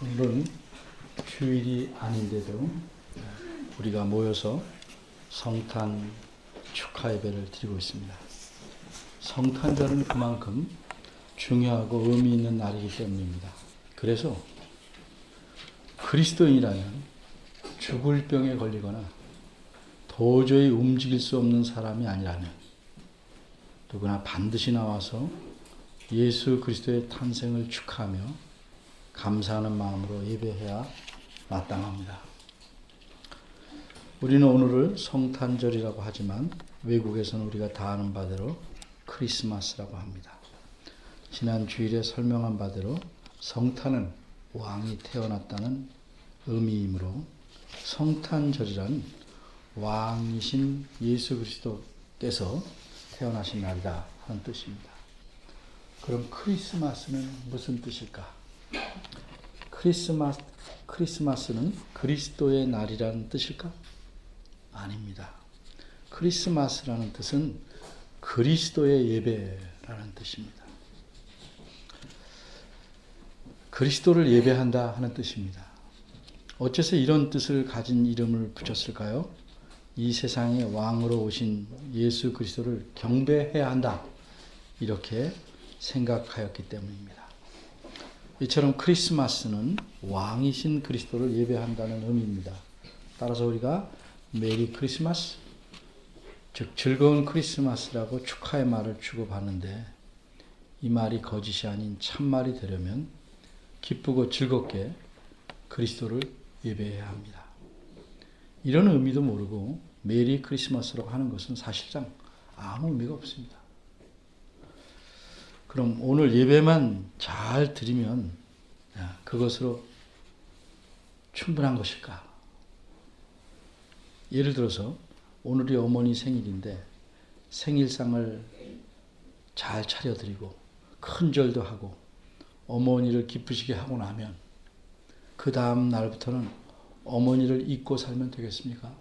오늘은 주일이 아닌데도 우리가 모여서 성탄 축하 예배를 드리고 있습니다. 성탄절은 그만큼 중요하고 의미 있는 날이기 때문입니다. 그래서 그리스도인이라면 죽을 병에 걸리거나 도저히 움직일 수 없는 사람이 아니라면 누구나 반드시 나와서 예수 그리스도의 탄생을 축하하며 감사하는 마음으로 예배해야 마땅합니다. 우리는 오늘을 성탄절이라고 하지만 외국에서는 우리가 다 아는 바대로 크리스마스라고 합니다. 지난 주일에 설명한 바대로 성탄은 왕이 태어났다는 의미이므로 성탄절이란 왕이신 예수 그리스도께서 태어나신 날이다 하는 뜻입니다. 그럼 크리스마스는 무슨 뜻일까? 크리스마스는 그리스도의 날이라는 뜻일까? 아닙니다. 크리스마스라는 뜻은 그리스도의 예배라는 뜻입니다. 그리스도를 예배한다 하는 뜻입니다. 어째서 이런 뜻을 가진 이름을 붙였을까요? 이 세상에 왕으로 오신 예수 그리스도를 경배해야 한다. 이렇게 생각하였기 때문입니다. 이처럼 크리스마스는 왕이신 그리스도를 예배한다는 의미입니다. 따라서 우리가 메리 크리스마스, 즉 즐거운 크리스마스라고 축하의 말을 주고받는데 이 말이 거짓이 아닌 참말이 되려면 기쁘고 즐겁게 그리스도를 예배해야 합니다. 이런 의미도 모르고 메리 크리스마스라고 하는 것은 사실상 아무 의미가 없습니다. 그럼 오늘 예배만 잘 드리면 그것으로 충분한 것일까? 예를 들어서 오늘이 어머니 생일인데 생일상을 잘 차려드리고 큰 절도 하고 어머니를 기쁘시게 하고 나면 그 다음 날부터는 어머니를 잊고 살면 되겠습니까?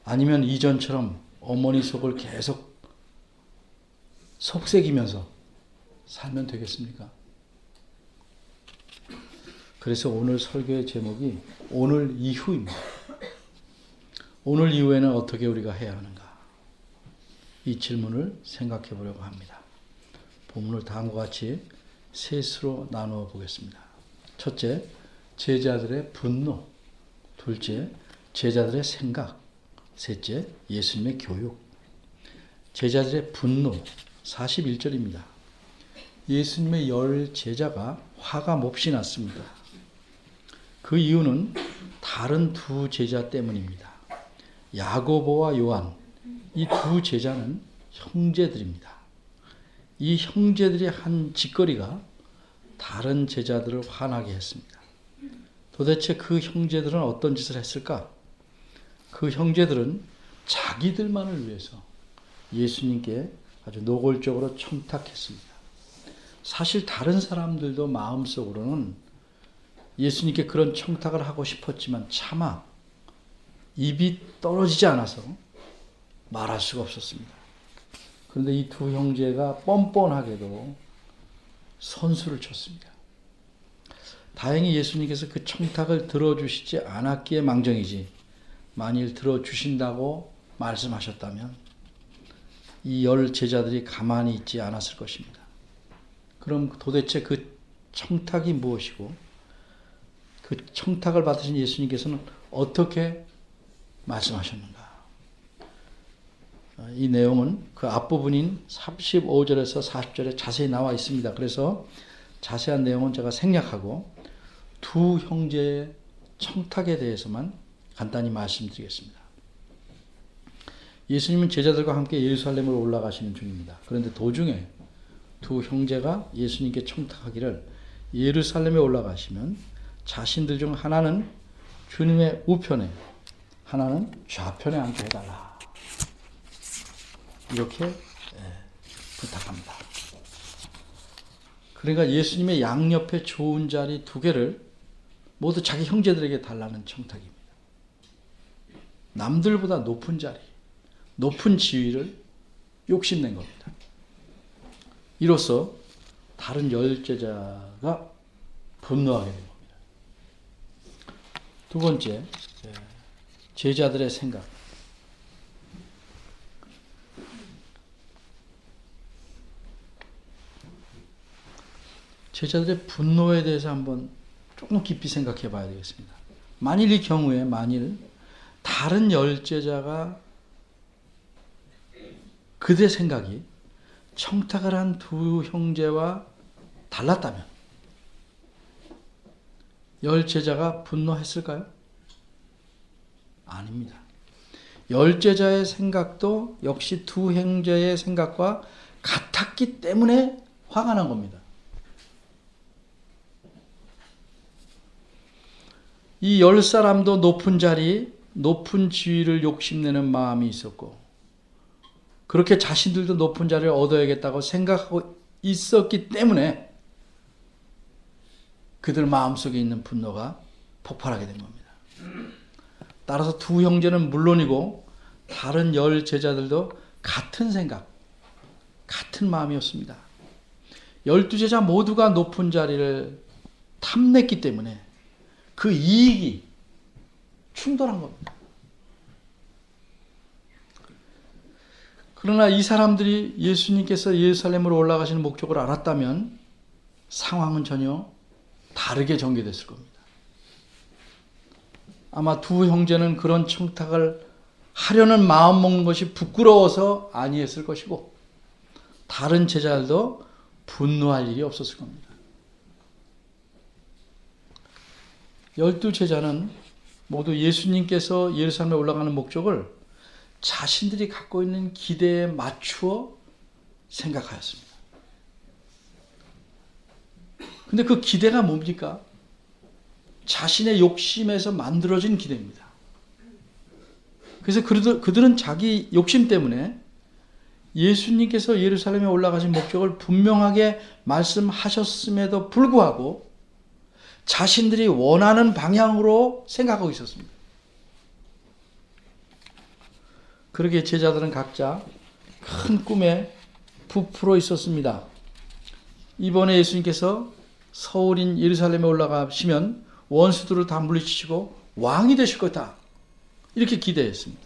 아니면 이전처럼 어머니 속을 계속 속삭이면서 살면 되겠습니까? 그래서 오늘 설교의 제목이 오늘 이후입니다. 오늘 이후에는 어떻게 우리가 해야 하는가? 이 질문을 생각해 보려고 합니다. 본문을 다음과 같이 셋으로 나누어 보겠습니다. 첫째, 제자들의 분노. 둘째, 제자들의 생각. 셋째, 예수님의 교육. 제자들의 분노. 41절입니다. 예수님의 10 제자가 화가 몹시 났습니다. 그 이유는 다른 두 제자 때문입니다. 야고보와 요한, 이 두 제자는 형제들입니다. 이 형제들이 한 짓거리가 다른 제자들을 화나게 했습니다. 도대체 그 형제들은 어떤 짓을 했을까? 그 형제들은 자기들만을 위해서 예수님께 아주 노골적으로 청탁했습니다. 사실 다른 사람들도 마음속으로는 예수님께 그런 청탁을 하고 싶었지만 차마 입이 떨어지지 않아서 말할 수가 없었습니다. 그런데 이 두 형제가 뻔뻔하게도 선수를 쳤습니다. 다행히 예수님께서 그 청탁을 들어주시지 않았기에 망정이지 만일 들어주신다고 말씀하셨다면 이 10 제자들이 가만히 있지 않았을 것입니다. 그럼 도대체 그 청탁이 무엇이고 그 청탁을 받으신 예수님께서는 어떻게 말씀하셨는가? 이 내용은 그 앞부분인 35절에서 40절에 자세히 나와 있습니다. 그래서 자세한 내용은 제가 생략하고 두 형제의 청탁에 대해서만 간단히 말씀드리겠습니다. 예수님은 제자들과 함께 예루살렘으로 올라가시는 중입니다. 그런데 도중에 두 형제가 예수님께 청탁하기를 예루살렘에 올라가시면 자신들 중 하나는 주님의 우편에 하나는 좌편에 앉게 해달라. 이렇게 부탁합니다. 그러니까 예수님의 양옆에 좋은 자리 2개를 모두 자기 형제들에게 달라는 청탁입니다. 남들보다 높은 자리, 높은 지위를 욕심낸 겁니다. 이로써 다른 열 제자가 분노하게 된 겁니다. 두 번째, 제자들의 생각. 제자들의 분노에 대해서 한번 조금 깊이 생각해 봐야 되겠습니다. 만일 이 경우에 다른 열 제자가 그들의 생각이 청탁을 한 두 형제와 달랐다면 열 제자가 분노했을까요? 아닙니다. 열 제자의 생각도 역시 두 형제의 생각과 같았기 때문에 화가 난 겁니다. 이 10사람도 높은 자리, 높은 지위를 욕심내는 마음이 있었고 그렇게 자신들도 높은 자리를 얻어야겠다고 생각하고 있었기 때문에 그들 마음속에 있는 분노가 폭발하게 된 겁니다. 따라서 두 형제는 물론이고 다른 10 제자들도 같은 생각, 같은 마음이었습니다. 12제자 모두가 높은 자리를 탐냈기 때문에 그 이익이 충돌한 겁니다. 그러나 이 사람들이 예수님께서 예루살렘으로 올라가시는 목적을 알았다면 상황은 전혀 다르게 전개됐을 겁니다. 아마 두 형제는 그런 청탁을 하려는 마음 먹는 것이 부끄러워서 아니했을 것이고 다른 제자들도 분노할 일이 없었을 겁니다. 12 제자는 모두 예수님께서 예루살렘에 올라가는 목적을 자신들이 갖고 있는 기대에 맞추어 생각하였습니다. 근데 그 기대가 뭡니까? 자신의 욕심에서 만들어진 기대입니다. 그래서 그들은 자기 욕심 때문에 예수님께서 예루살렘에 올라가신 목적을 분명하게 말씀하셨음에도 불구하고 자신들이 원하는 방향으로 생각하고 있었습니다. 그러기에 제자들은 각자 큰 꿈에 부풀어 있었습니다. 이번에 예수님께서 서울인 예루살렘에 올라가시면 원수들을 다 물리치시고 왕이 되실 거다. 이렇게 기대했습니다.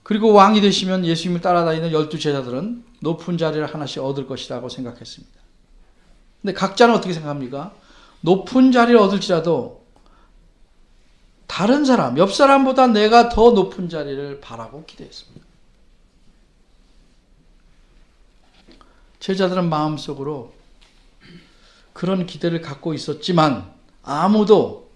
그리고 왕이 되시면 예수님을 따라다니는 12 제자들은 높은 자리를 하나씩 얻을 것이라고 생각했습니다. 근데 각자는 어떻게 생각합니까? 높은 자리를 얻을지라도 다른 사람, 옆 사람보다 내가 더 높은 자리를 바라고 기대했습니다. 제자들은 마음속으로 그런 기대를 갖고 있었지만 아무도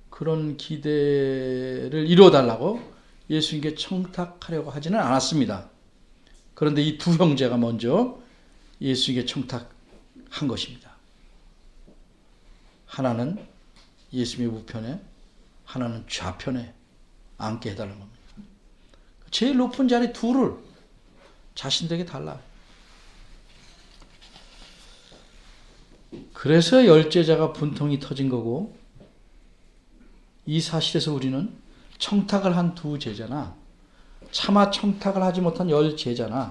그런 기대를 이루어달라고 예수님께 청탁하려고 하지는 않았습니다. 그런데 이 두 형제가 먼저 예수님께 청탁한 것입니다. 하나는 예수님의 우편에, 하나는 좌편에 앉게 해달라는 겁니다. 제일 높은 자리 둘을 자신들에게 달라. 그래서 10 제자가 분통이 터진 거고, 이 사실에서 우리는 청탁을 한 두 제자나 차마 청탁을 하지 못한 10 제자나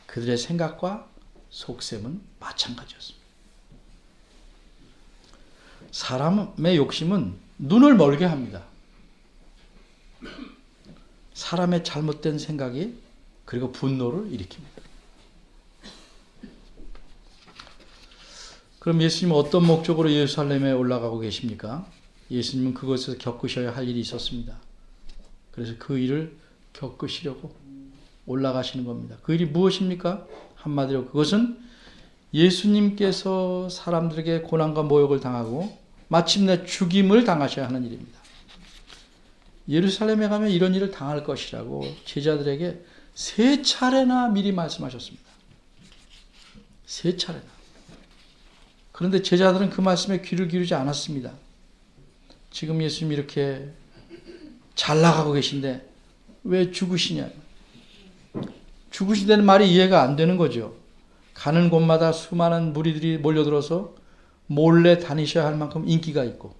그들의 생각과 속셈은 마찬가지였습니다. 사람의 욕심은 눈을 멀게 합니다. 사람의 잘못된 생각이 그리고 분노를 일으킵니다. 그럼 예수님은 어떤 목적으로 예루살렘에 올라가고 계십니까? 예수님은 그곳에서 겪으셔야 할 일이 있었습니다. 그래서 그 일을 겪으시려고 올라가시는 겁니다. 그 일이 무엇입니까? 한마디로 그것은 예수님께서 사람들에게 고난과 모욕을 당하고 마침내 죽임을 당하셔야 하는 일입니다. 예루살렘에 가면 이런 일을 당할 것이라고 제자들에게 3차례나 미리 말씀하셨습니다. 3차례나. 그런데 제자들은 그 말씀에 귀를 기울이지 않았습니다. 지금 예수님이 이렇게 잘 나가고 계신데 왜 죽으시냐. 죽으신다는 말이 이해가 안 되는 거죠. 가는 곳마다 수많은 무리들이 몰려들어서 몰래 다니셔야 할 만큼 인기가 있고,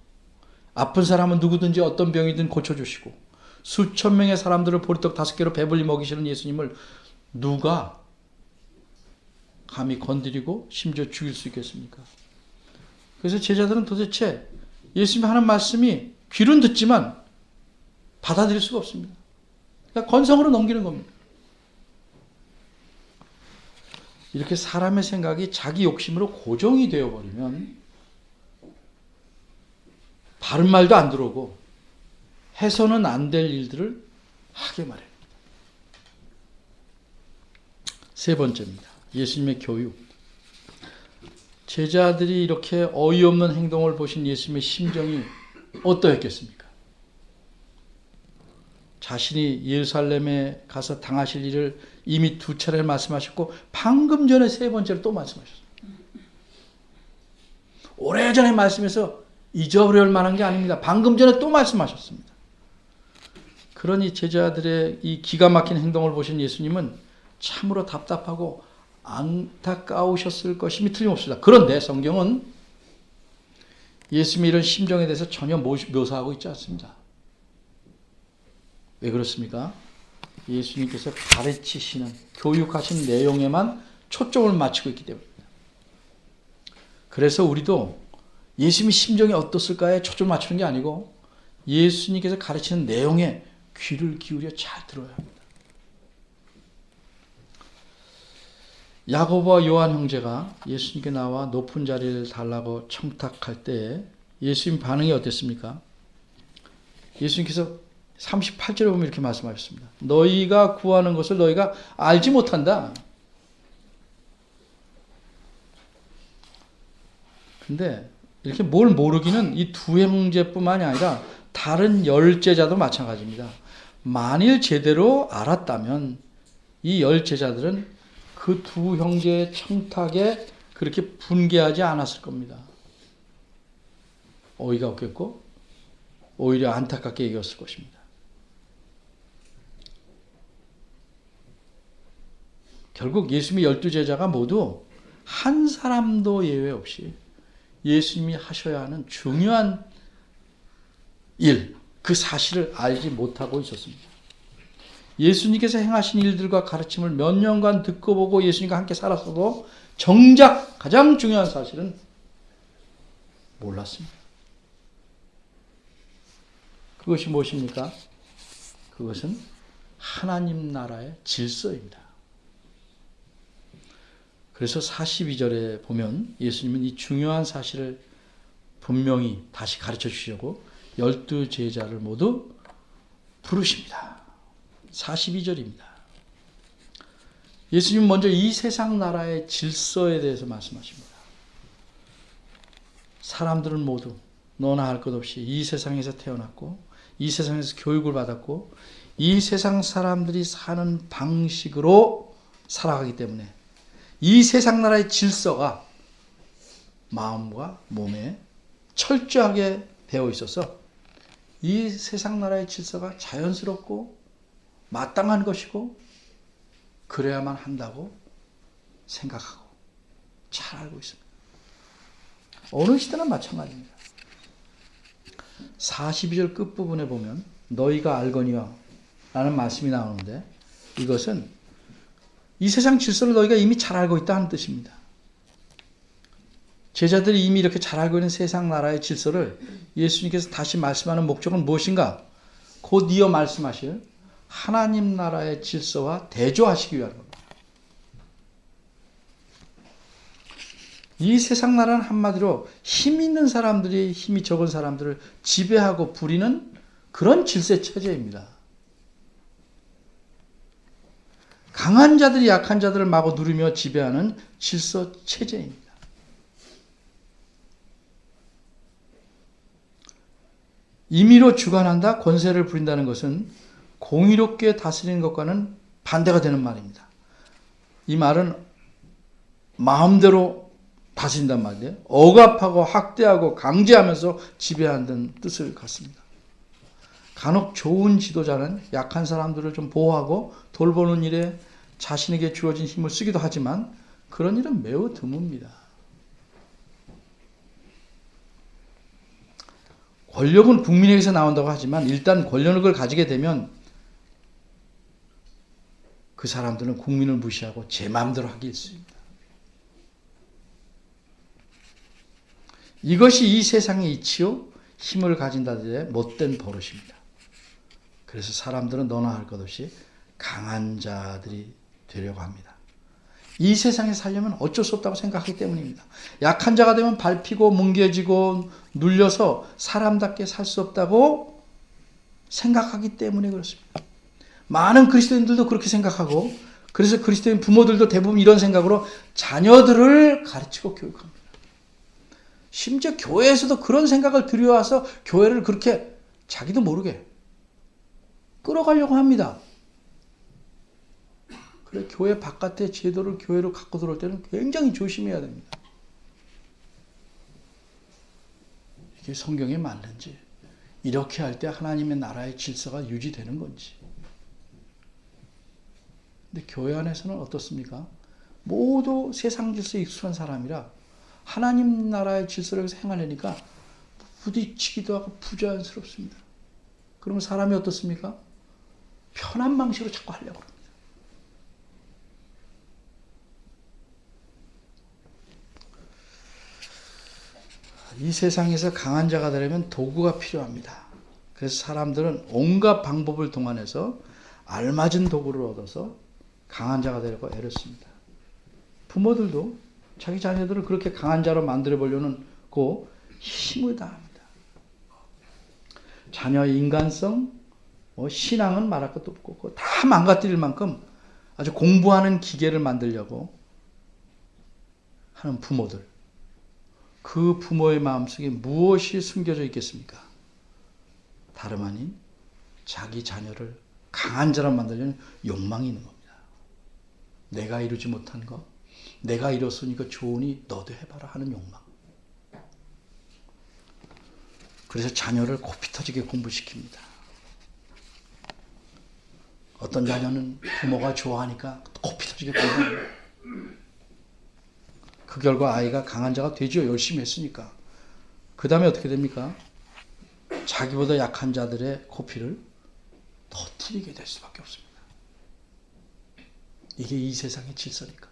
아픈 사람은 누구든지 어떤 병이든 고쳐주시고, 수천 명의 사람들을 보리떡 5개로 배불리 먹이시는 예수님을 누가 감히 건드리고 심지어 죽일 수 있겠습니까? 그래서 제자들은 도대체 예수님이 하는 말씀이 귀로는 듣지만 받아들일 수가 없습니다. 그러니까 건성으로 넘기는 겁니다. 이렇게 사람의 생각이 자기 욕심으로 고정이 되어버리면 바른 말도 안 들어오고 해서는 안 될 일들을 하게 마련입니다. 세 번째입니다. 예수님의 교육. 제자들이 이렇게 어이없는 행동을 보신 예수님의 심정이 어떠했겠습니까? 자신이 예루살렘에 가서 당하실 일을 이미 2차례 말씀하셨고 방금 전에 세 번째로 또 말씀하셨어요. 오래전에 말씀해서 잊어버릴 만한 게 아닙니다. 방금 전에 또 말씀하셨습니다. 그러니 제자들의 이 기가 막힌 행동을 보신 예수님은 참으로 답답하고 안타까우셨을 것임이 틀림없습니다. 그런데 성경은 예수님의 이런 심정에 대해서 전혀 묘사하고 있지 않습니다. 왜 그렇습니까? 예수님께서 가르치시는, 교육하신 내용에만 초점을 맞추고 있기 때문입니다. 그래서 우리도 예수님의 심정이 어떻을까에 초점을 맞추는 게 아니고 예수님께서 가르치는 내용에 귀를 기울여 잘 들어야 합니다. 야고보와 요한 형제가 예수님께 나와 높은 자리를 달라고 청탁할 때 예수님 반응이 어땠습니까? 예수님께서 38절에 보면 이렇게 말씀하셨습니다. 너희가 구하는 것을 너희가 알지 못한다. 근데 이렇게 뭘 모르기는 이 두 형제뿐만이 아니라 다른 10제자도 마찬가지입니다. 만일 제대로 알았다면 이 10제자들은 그 두 형제의 청탁에 그렇게 분개하지 않았을 겁니다. 어이가 없겠고 오히려 안타깝게 여겼을 것입니다. 결국 예수님의 12제자가 모두 한 사람도 예외 없이 예수님이 하셔야 하는 중요한 일, 그 사실을 알지 못하고 있었습니다. 예수님께서 행하신 일들과 가르침을 몇 년간 듣고 보고 예수님과 함께 살았어도 정작 가장 중요한 사실은 몰랐습니다. 그것이 무엇입니까? 그것은 하나님 나라의 질서입니다. 그래서 42절에 보면 예수님은 이 중요한 사실을 분명히 다시 가르쳐 주시려고 12제자를 모두 부르십니다. 42절입니다. 예수님은 먼저 이 세상 나라의 질서에 대해서 말씀하십니다. 사람들은 모두 너나 할 것 없이 이 세상에서 태어났고 이 세상에서 교육을 받았고 이 세상 사람들이 사는 방식으로 살아가기 때문에 이 세상 나라의 질서가 마음과 몸에 철저하게 배어 있어서 이 세상 나라의 질서가 자연스럽고 마땅한 것이고 그래야만 한다고 생각하고 잘 알고 있습니다. 어느 시대나 마찬가지입니다. 42절 끝부분에 보면 너희가 알거니와 라는 말씀이 나오는데 이것은 이 세상 질서를 너희가 이미 잘 알고 있다 하는 뜻입니다. 제자들이 이미 이렇게 잘 알고 있는 세상 나라의 질서를 예수님께서 다시 말씀하는 목적은 무엇인가? 곧 이어 말씀하실 하나님 나라의 질서와 대조하시기 위한 겁니다. 이 세상 나라는 한마디로 힘 있는 사람들이 힘이 적은 사람들을 지배하고 부리는 그런 질서 체제입니다. 강한 자들이 약한 자들을 마구 누르며 지배하는 질서 체제입니다. 임의로 주관한다, 권세를 부린다는 것은 공의롭게 다스리는 것과는 반대가 되는 말입니다. 이 말은 마음대로 다스린단 말이에요. 억압하고 학대하고 강제하면서 지배한다는 뜻을 갖습니다. 간혹 좋은 지도자는 약한 사람들을 좀 보호하고 돌보는 일에 자신에게 주어진 힘을 쓰기도 하지만 그런 일은 매우 드뭅니다. 권력은 국민에게서 나온다고 하지만 일단 권력을 가지게 되면 그 사람들은 국민을 무시하고 제 마음대로 하기 있습니다. 이것이 이 세상의 이치요 힘을 가진 자들의 못된 버릇입니다. 그래서 사람들은 너나 할 것 없이 강한 자들이 되려고 합니다. 이 세상에 살려면 어쩔 수 없다고 생각하기 때문입니다. 약한 자가 되면 밟히고 뭉개지고 눌려서 사람답게 살 수 없다고 생각하기 때문에 그렇습니다. 많은 그리스도인들도 그렇게 생각하고, 그래서 그리스도인 부모들도 대부분 이런 생각으로 자녀들을 가르치고 교육합니다. 심지어 교회에서도 그런 생각을 들여와서 교회를 그렇게 자기도 모르게 끌어가려고 합니다. 그래, 교회 바깥의 제도를 교회로 갖고 들어올 때는 굉장히 조심해야 됩니다. 이게 성경에 맞는지, 이렇게 할 때 하나님의 나라의 질서가 유지되는 건지. 근데 교회 안에서는 어떻습니까? 모두 세상 질서에 익숙한 사람이라 하나님 나라의 질서를 행하려니까 부딪히기도 하고 부자연스럽습니다. 그러면 사람이 어떻습니까? 편한 방식으로 자꾸 하려고 합니다. 이 세상에서 강한 자가 되려면 도구가 필요합니다. 그래서 사람들은 온갖 방법을 동원해서 알맞은 도구를 얻어서 강한 자가 되려고 애를 씁니다. 부모들도 자기 자녀들을 그렇게 강한 자로 만들어 보려는 그 힘을 다합니다. 자녀의 인간성, 신앙은 말할 것도 없고 다 망가뜨릴 만큼 아주 공부하는 기계를 만들려고 하는 부모들. 그 부모의 마음속에 무엇이 숨겨져 있겠습니까? 다름 아닌 자기 자녀를 강한 자로 만들려는 욕망이 있는 겁니다. 내가 이루지 못한 거, 내가 이뤘으니까 좋으니 너도 해봐라 하는 욕망. 그래서 자녀를 코피 터지게 공부시킵니다. 어떤 자녀는 부모가 좋아하니까 코피 터지게 공부합니다. 그 결과 아이가 강한 자가 되죠. 열심히 했으니까. 그 다음에 어떻게 됩니까? 자기보다 약한 자들의 코피를 터뜨리게 될 수밖에 없습니다. 이게 이 세상의 질서니까.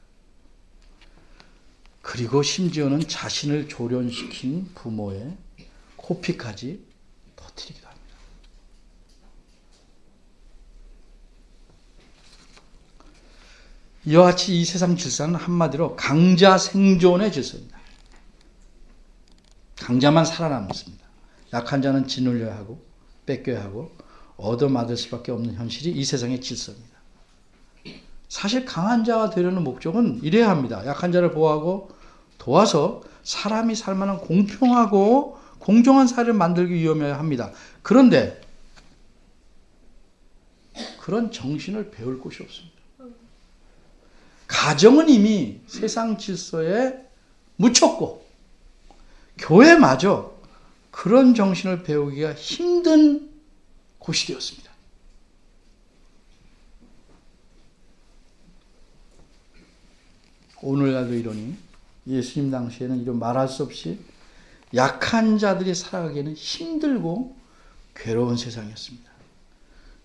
그리고 심지어는 자신을 조련시킨 부모의 코피까지 터뜨리기도 합니다. 이와 같이 이 세상 질서는 한마디로 강자 생존의 질서입니다. 강자만 살아남습니다. 약한 자는 짓눌려야 하고 뺏겨야 하고 얻어맞을 수밖에 없는 현실이 이 세상의 질서입니다. 사실 강한 자가 되려는 목적은 이래야 합니다. 약한 자를 보호하고 도와서 사람이 살만한 공평하고 공정한 사회를 만들기 위함이어야 합니다. 그런데 그런 정신을 배울 곳이 없습니다. 가정은 이미 세상 질서에 묻혔고 교회마저 그런 정신을 배우기가 힘든 곳이 되었습니다. 오늘날도 이러니 예수님 당시에는 이런 말할 수 없이 약한 자들이 살아가기에는 힘들고 괴로운 세상이었습니다.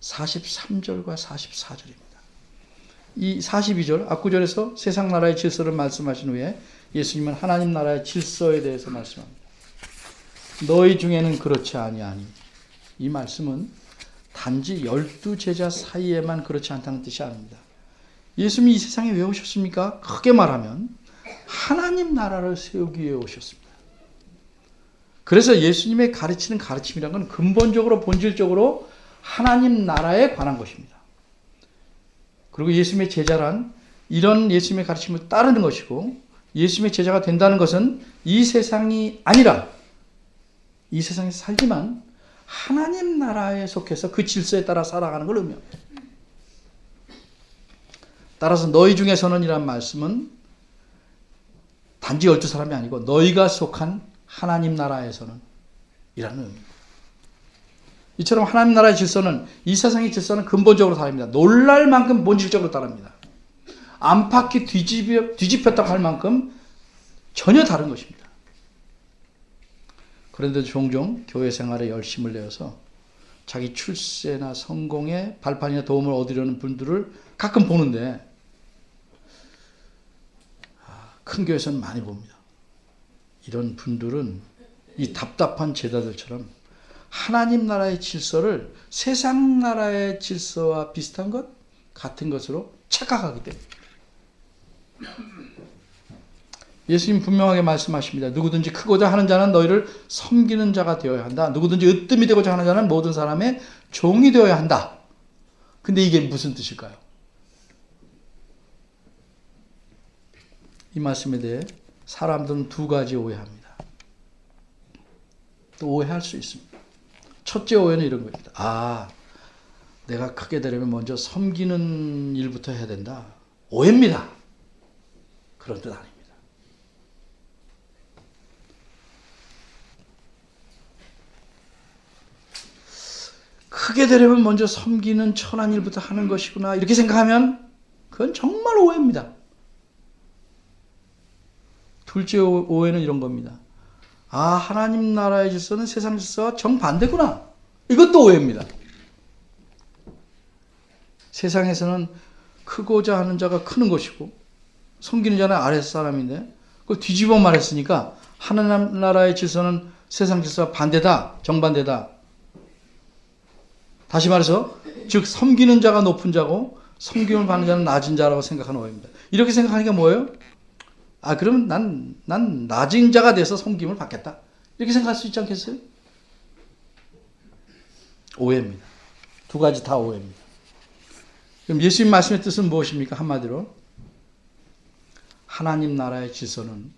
43절과 44절입니다. 이 42절 앞구절에서 세상 나라의 질서를 말씀하신 후에 예수님은 하나님 나라의 질서에 대해서 말씀합니다. 너희 중에는 그렇지 아니하니. 이 말씀은 단지 12제자 사이에만 그렇지 않다는 뜻이 아닙니다. 예수님이 이 세상에 왜 오셨습니까? 크게 말하면 하나님 나라를 세우기 위해 오셨습니다. 그래서 예수님의 가르치는 가르침이란 건 근본적으로 본질적으로 하나님 나라에 관한 것입니다. 그리고 예수님의 제자란 이런 예수님의 가르침을 따르는 것이고 예수님의 제자가 된다는 것은 이 세상이 아니라 이 세상에서 살지만 하나님 나라에 속해서 그 질서에 따라 살아가는 걸 의미합니다. 따라서 너희 중에서는 이란 말씀은 단지 12사람이 아니고 너희가 속한 하나님 나라에서는 이라는 의미입니다. 이처럼 하나님 나라의 질서는 이 세상의 질서는 근본적으로 다릅니다. 놀랄 만큼 본질적으로 다릅니다. 안팎이 뒤집혔다고 할 만큼 전혀 다른 것입니다. 그런데 종종 교회 생활에 열심을 내어서 자기 출세나 성공에 발판이나 도움을 얻으려는 분들을 가끔 보는데 큰 교회에서는 많이 봅니다. 이런 분들은 이 답답한 제자들처럼 하나님 나라의 질서를 세상 나라의 질서와 비슷한 것, 같은 것으로 착각하기 때문에. 예수님 분명하게 말씀하십니다. 누구든지 크고자 하는 자는 너희를 섬기는 자가 되어야 한다. 누구든지 으뜸이 되고자 하는 자는 모든 사람의 종이 되어야 한다. 근데 이게 무슨 뜻일까요? 이 말씀에 대해 사람들은 두 가지 오해합니다. 또 오해할 수 있습니다. 첫째 오해는 이런 겁니다. 아, 내가 크게 되려면 먼저 섬기는 일부터 해야 된다. 오해입니다. 그런 뜻 아닙니다. 크게 되려면 먼저 섬기는 천한 일부터 하는 것이구나. 이렇게 생각하면 그건 정말 오해입니다. 둘째 오해는 이런 겁니다. 아, 하나님 나라의 질서는 세상 질서와 정반대구나. 이것도 오해입니다. 세상에서는 크고자 하는 자가 크는 것이고 섬기는 자는 아랫사람인데 그걸 뒤집어 말했으니까 하나님 나라의 질서는 세상 질서와 반대다. 정반대다. 다시 말해서 즉 섬기는 자가 높은 자고 섬김을 받는 자는 낮은 자라고 생각하는 오해입니다. 이렇게 생각하니까 뭐예요? 아, 그러면 난 낮은 자가 돼서 섬김을 받겠다. 이렇게 생각할 수 있지 않겠어요? 오해입니다. 두 가지 다 오해입니다. 그럼 예수님 말씀의 뜻은 무엇입니까? 한마디로 하나님 나라의 질서는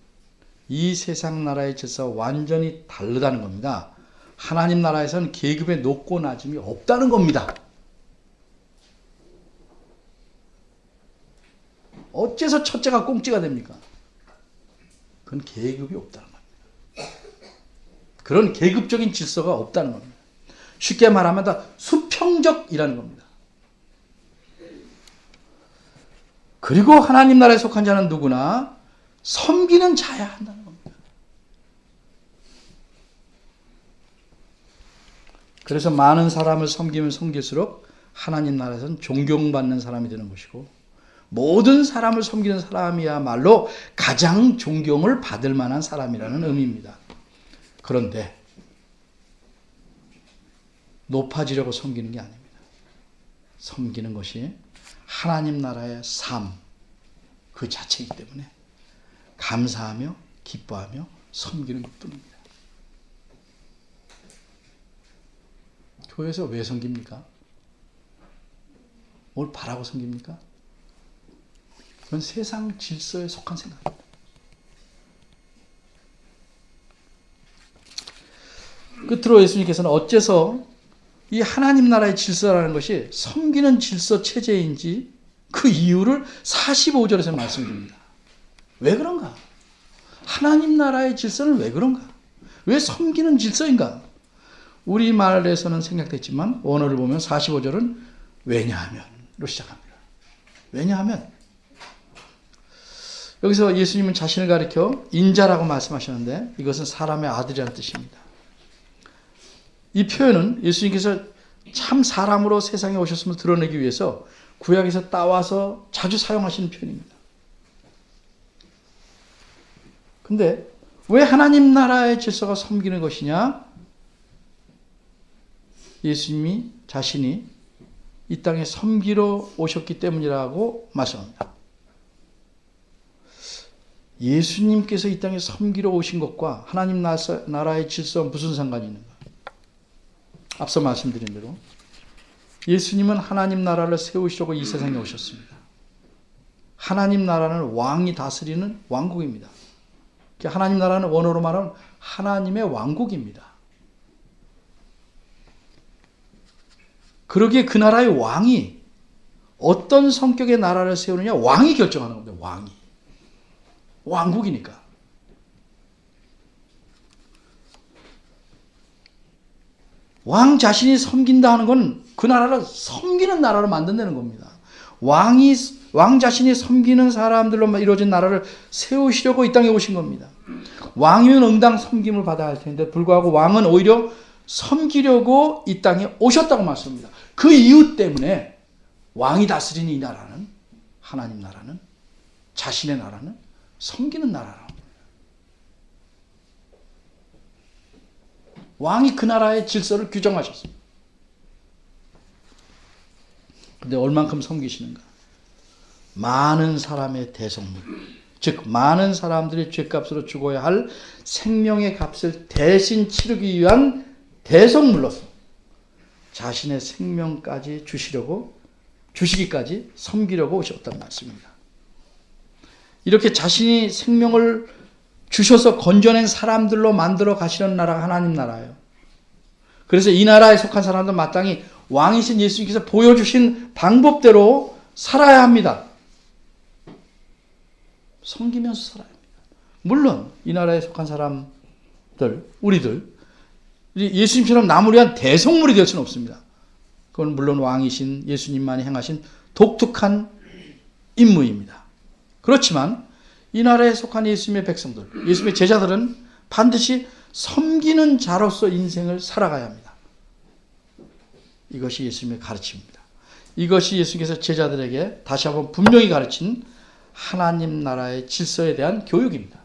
이 세상 나라의 질서와 완전히 다르다는 겁니다. 하나님 나라에서는 계급의 높고 낮음이 없다는 겁니다. 어째서 첫째가 꽁찌가 됩니까? 그건 계급이 없다는 겁니다. 그런 계급적인 질서가 없다는 겁니다. 쉽게 말하면 다 수평적이라는 겁니다. 그리고 하나님 나라에 속한 자는 누구나 섬기는 자야 한다는 겁니다. 그래서 많은 사람을 섬기면 섬길수록 하나님 나라에서는 존경받는 사람이 되는 것이고 모든 사람을 섬기는 사람이야말로 가장 존경을 받을 만한 사람이라는 의미입니다. 그런데 높아지려고 섬기는 게 아닙니다. 섬기는 것이 하나님 나라의 삶 그 자체이기 때문에 감사하며 기뻐하며 섬기는 것뿐입니다. 교회에서 왜 섬깁니까? 뭘 바라고 섬깁니까? 그건 세상 질서에 속한 생각입니다. 끝으로 예수님께서는 어째서 이 하나님 나라의 질서라는 것이 섬기는 질서 체제인지 그 이유를 45절에서 말씀드립니다. 왜 그런가? 하나님 나라의 질서는 왜 그런가? 왜 섬기는 질서인가? 우리말에서는 생략됐지만 원어를 보면 45절은 왜냐하면로 시작합니다. 왜냐하면 여기서 예수님은 자신을 가리켜 인자라고 말씀하셨는데 이것은 사람의 아들이라는 뜻입니다. 이 표현은 예수님께서 참 사람으로 세상에 오셨음을 드러내기 위해서 구약에서 따와서 자주 사용하시는 표현입니다. 근데 왜 하나님 나라의 질서가 섬기는 것이냐? 예수님이 자신이 이 땅에 섬기러 오셨기 때문이라고 말씀합니다. 예수님께서 이 땅에 섬기러 오신 것과 하나님 나라의 질서와 무슨 상관이 있는가? 앞서 말씀드린 대로 예수님은 하나님 나라를 세우시려고 이 세상에 오셨습니다. 하나님 나라는 왕이 다스리는 왕국입니다. 하나님 나라는 원어로 말하면 하나님의 왕국입니다. 그러기에 그 나라의 왕이 어떤 성격의 나라를 세우느냐 왕이 결정하는 겁니다. 왕이. 왕국이니까. 왕 자신이 섬긴다 하는 건 그 나라를 섬기는 나라로 만든다는 겁니다. 왕 자신이 섬기는 사람들로 이루어진 나라를 세우시려고 이 땅에 오신 겁니다. 왕이면 응당 섬김을 받아야 할 텐데 불구하고 왕은 오히려 섬기려고 이 땅에 오셨다고 말씀합니다. 그 이유 때문에 왕이 다스리는 이 나라는 하나님 나라는 자신의 나라는 섬기는 나라라고 합니다. 왕이 그 나라의 질서를 규정하셨습니다. 근데 얼만큼 섬기시는가? 많은 사람의 대성물, 즉 많은 사람들이 죄값으로 죽어야 할 생명의 값을 대신 치르기 위한 대성물로서 자신의 생명까지 주시기까지 섬기려고 오셨다는 말씀입니다. 이렇게 자신이 생명을 주셔서 건져낸 사람들로 만들어 가시는 나라가 하나님 나라예요. 그래서 이 나라에 속한 사람들 마땅히 왕이신 예수님께서 보여주신 방법대로 살아야 합니다. 섬기면서 살아야 합니다. 물론 이 나라에 속한 사람들, 우리들 예수님처럼 남을 위한 대성물이 될 수는 없습니다. 그건 물론 왕이신 예수님만이 행하신 독특한 임무입니다. 그렇지만 이 나라에 속한 예수님의 백성들, 예수님의 제자들은 반드시 섬기는 자로서 인생을 살아가야 합니다. 이것이 예수님의 가르침입니다. 이것이 예수님께서 제자들에게 다시 한번 분명히 가르친 하나님 나라의 질서에 대한 교육입니다.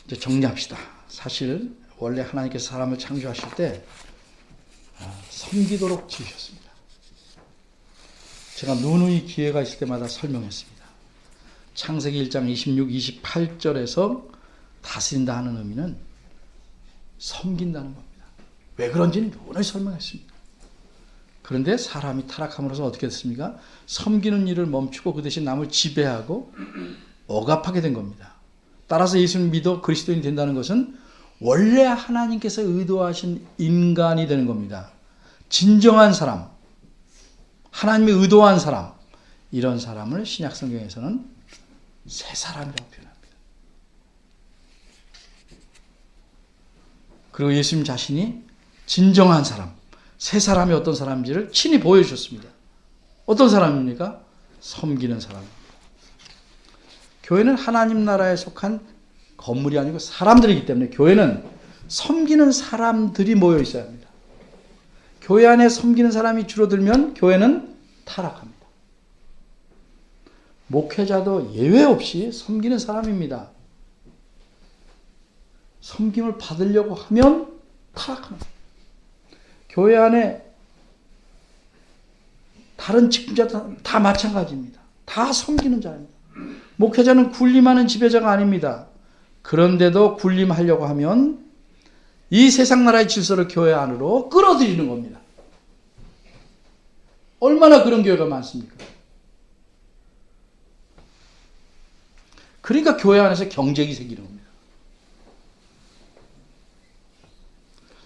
이제 정리합시다. 사실 원래 하나님께서 사람을 창조하실 때 섬기도록 지으셨습니다. 제가 누누이 기회가 있을 때마다 설명했습니다. 창세기 1장 26, 28절에서 다스린다 하는 의미는 섬긴다는 겁니다. 왜 그런지는 누누이 설명했습니다. 그런데 사람이 타락함으로써 어떻게 됐습니까? 섬기는 일을 멈추고 그 대신 남을 지배하고 억압하게 된 겁니다. 따라서 예수님 믿어 그리스도인이 된다는 것은 원래 하나님께서 의도하신 인간이 되는 겁니다. 진정한 사람, 하나님이 의도한 사람, 이런 사람을 신약 성경에서는 새 사람이라고 표현합니다. 그리고 예수님 자신이 진정한 사람, 새 사람이 어떤 사람인지를 친히 보여주셨습니다. 어떤 사람입니까? 섬기는 사람입니다. 교회는 하나님 나라에 속한 건물이 아니고 사람들이기 때문에 교회는 섬기는 사람들이 모여 있어야 합니다. 교회 안에 섬기는 사람이 줄어들면 교회는 타락합니다. 목회자도 예외 없이 섬기는 사람입니다. 섬김을 받으려고 하면 타락합니다. 교회 안에 다른 직분자도 다 마찬가지입니다. 다 섬기는 자입니다. 목회자는 군림하는 지배자가 아닙니다. 그런데도 군림하려고 하면 이 세상 나라의 질서를 교회 안으로 끌어들이는 겁니다. 얼마나 그런 교회가 많습니까? 그러니까 교회 안에서 경쟁이 생기는 겁니다.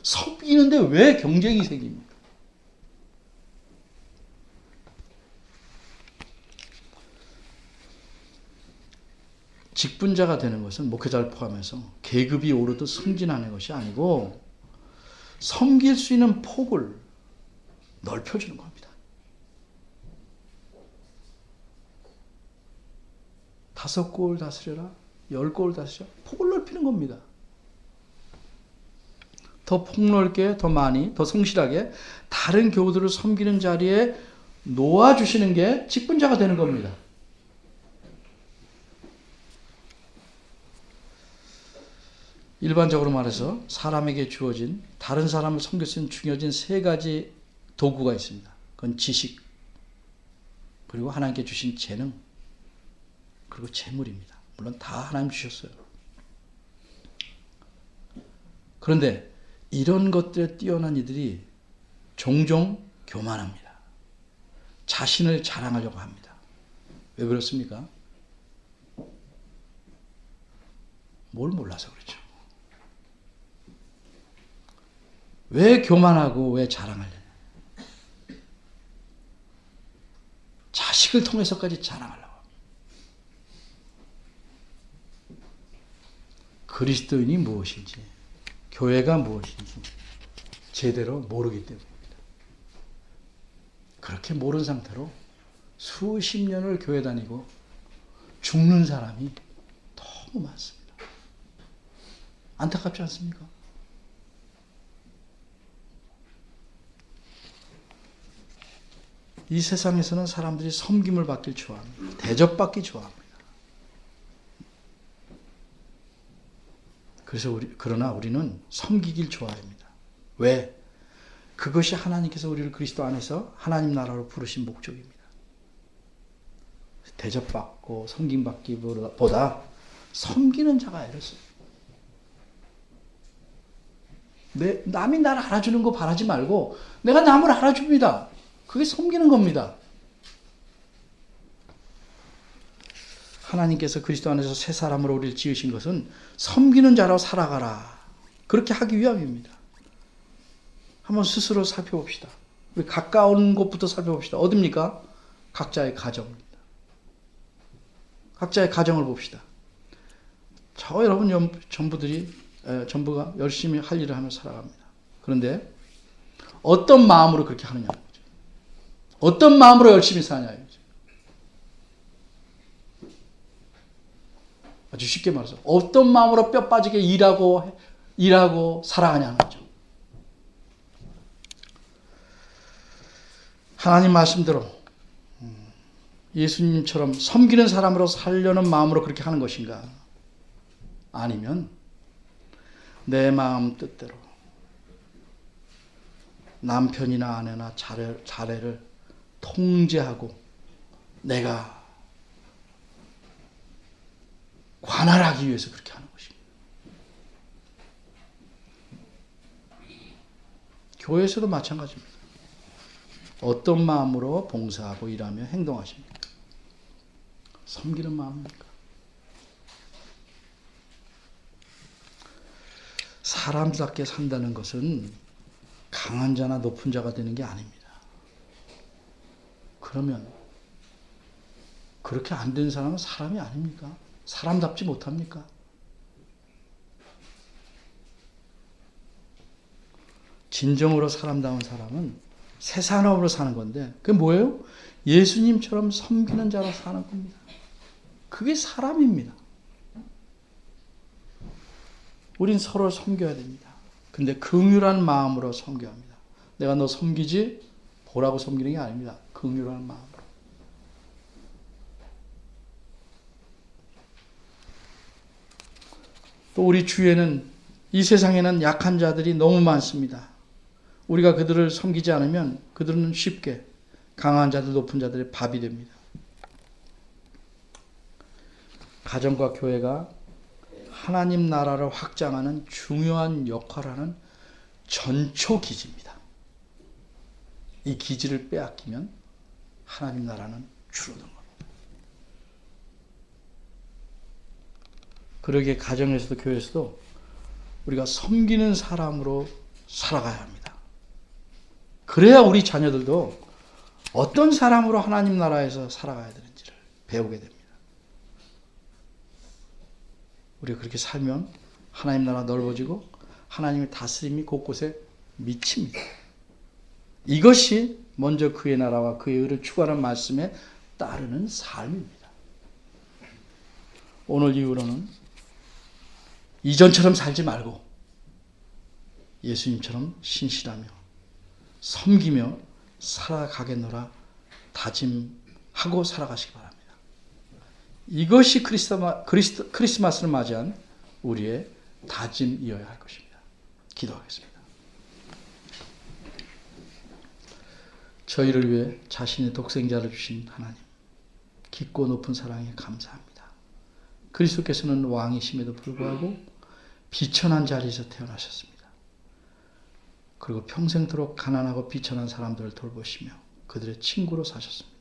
섬기는데 왜 경쟁이 생깁니까? 직분자가 되는 것은 목회자를 포함해서 계급이 오르듯 승진하는 것이 아니고 섬길 수 있는 폭을 넓혀주는 겁니다. 5골 다스려라, 10골 다스려라, 폭을 넓히는 겁니다. 더 폭넓게, 더 많이, 더 성실하게 다른 교우들을 섬기는 자리에 놓아주시는 게 직분자가 되는 겁니다. 일반적으로 말해서 사람에게 주어진 다른 사람을 섬길 수 있는 중요한 3가지 도구가 있습니다. 그건 지식, 그리고 하나님께 주신 재능, 그리고 재물입니다. 물론 다 하나님 주셨어요. 그런데 이런 것들에 뛰어난 이들이 종종 교만합니다. 자신을 자랑하려고 합니다. 왜 그렇습니까? 뭘 몰라서 그렇죠. 왜 교만하고 왜 자랑하려냐? 자식을 통해서까지 자랑하려고 합니다. 그리스도인이 무엇인지, 교회가 무엇인지 제대로 모르기 때문입니다. 그렇게 모르는 상태로 수십 년을 교회 다니고 죽는 사람이 너무 많습니다. 안타깝지 않습니까? 이 세상에서는 사람들이 섬김을 받길 좋아합니다. 대접받기 좋아합니다. 그러나 우리는 섬기길 좋아합니다. 왜? 그것이 하나님께서 우리를 그리스도 안에서 하나님 나라로 부르신 목적입니다. 대접받고 섬김받기보다 섬기는 자가 애를 써요. 남이 나를 알아주는 거 바라지 말고 내가 남을 알아줍니다. 그게 섬기는 겁니다. 하나님께서 그리스도 안에서 새 사람으로 우리를 지으신 것은 섬기는 자로 살아가라. 그렇게 하기 위함입니다. 한번 스스로 살펴봅시다. 우리 가까운 곳부터 살펴봅시다. 어딥니까? 각자의 가정입니다. 각자의 가정을 봅시다. 저 여러분 전부가 열심히 할 일을 하며 살아갑니다. 그런데 어떤 마음으로 그렇게 하느냐는 거죠. 어떤 마음으로 열심히 사냐예요. 아주 쉽게 말해서 어떤 마음으로 뼈 빠지게 일하고 살아가냐는 거죠. 하나님 말씀대로 예수님처럼 섬기는 사람으로 살려는 마음으로 그렇게 하는 것인가? 아니면 내 마음 뜻대로 남편이나 아내나 자례를 통제하고 내가 관할하기 위해서 그렇게 하는 것입니다. 교회에서도 마찬가지입니다. 어떤 마음으로 봉사하고 일하며 행동하십니까? 섬기는 마음입니까? 사람답게 산다는 것은 강한 자나 높은 자가 되는 게 아닙니다. 그러면 그렇게 안 된 사람은 사람이 아닙니까? 사람답지 못합니까? 진정으로 사람다운 사람은 새 산업으로 사는 건데 그게 뭐예요? 예수님처럼 섬기는 자로 사는 겁니다. 그게 사람입니다. 우린 서로 섬겨야 됩니다. 근데 긍휼한 마음으로 섬겨야 합니다. 내가 너 섬기지? 보라고 섬기는 게 아닙니다. 긍휼한 마음으로. 또 우리 주위에는 이 세상에는 약한 자들이 너무 많습니다. 우리가 그들을 섬기지 않으면 그들은 쉽게 강한 자들, 높은 자들의 밥이 됩니다. 가정과 교회가 하나님 나라를 확장하는 중요한 역할을 하는 전초 기지입니다. 이 기지를 빼앗기면 하나님 나라는 줄어든 겁니다. 그러기에 가정에서도 교회에서도 우리가 섬기는 사람으로 살아가야 합니다. 그래야 우리 자녀들도 어떤 사람으로 하나님 나라에서 살아가야 되는지를 배우게 됩니다. 우리가 그렇게 살면 하나님 나라 넓어지고 하나님의 다스림이 곳곳에 미칩니다. 이것이 먼저 그의 나라와 그의 의를 추구하는 말씀에 따르는 삶입니다. 오늘 이후로는 이전처럼 살지 말고 예수님처럼 신실하며 섬기며 살아가겠노라 다짐하고 살아가시기 바랍니다. 이것이 크리스마스를 맞이한 우리의 다짐이어야 할 것입니다. 기도하겠습니다. 저희를 위해 자신의 독생자를 주신 하나님, 깊고 높은 사랑에 감사합니다. 그리스도께서는 왕이심에도 불구하고 비천한 자리에서 태어나셨습니다. 그리고 평생토록 가난하고 비천한 사람들을 돌보시며 그들의 친구로 사셨습니다.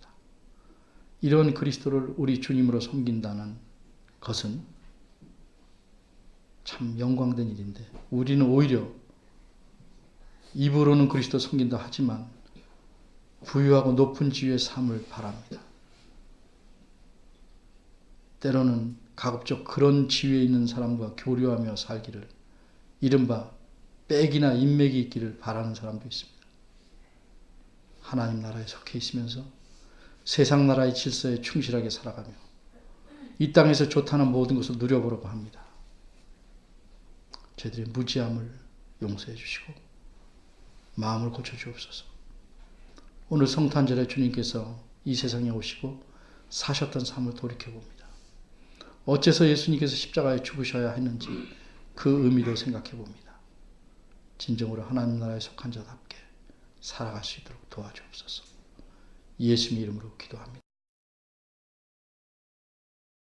이런 그리스도를 우리 주님으로 섬긴다는 것은 참 영광된 일인데 우리는 오히려 입으로는 그리스도 섬긴다 하지만 부유하고 높은 지위의 삶을 바랍니다. 때로는 가급적 그런 지위에 있는 사람과 교류하며 살기를 이른바 빽이나 인맥이 있기를 바라는 사람도 있습니다. 하나님 나라에 속해 있으면서 세상 나라의 질서에 충실하게 살아가며 이 땅에서 좋다는 모든 것을 누려보려고 합니다. 저희들의 무지함을 용서해 주시고 마음을 고쳐주옵소서. 오늘 성탄절에 주님께서 이 세상에 오시고 사셨던 삶을 돌이켜봅니다. 어째서 예수님께서 십자가에 죽으셔야 했는지 그 그 의미도 생각해 봅니다. 진정으로 하나님 나라에 속한 자답게 살아갈 수 있도록 도와주옵소서. 예수님 이름으로 기도합니다.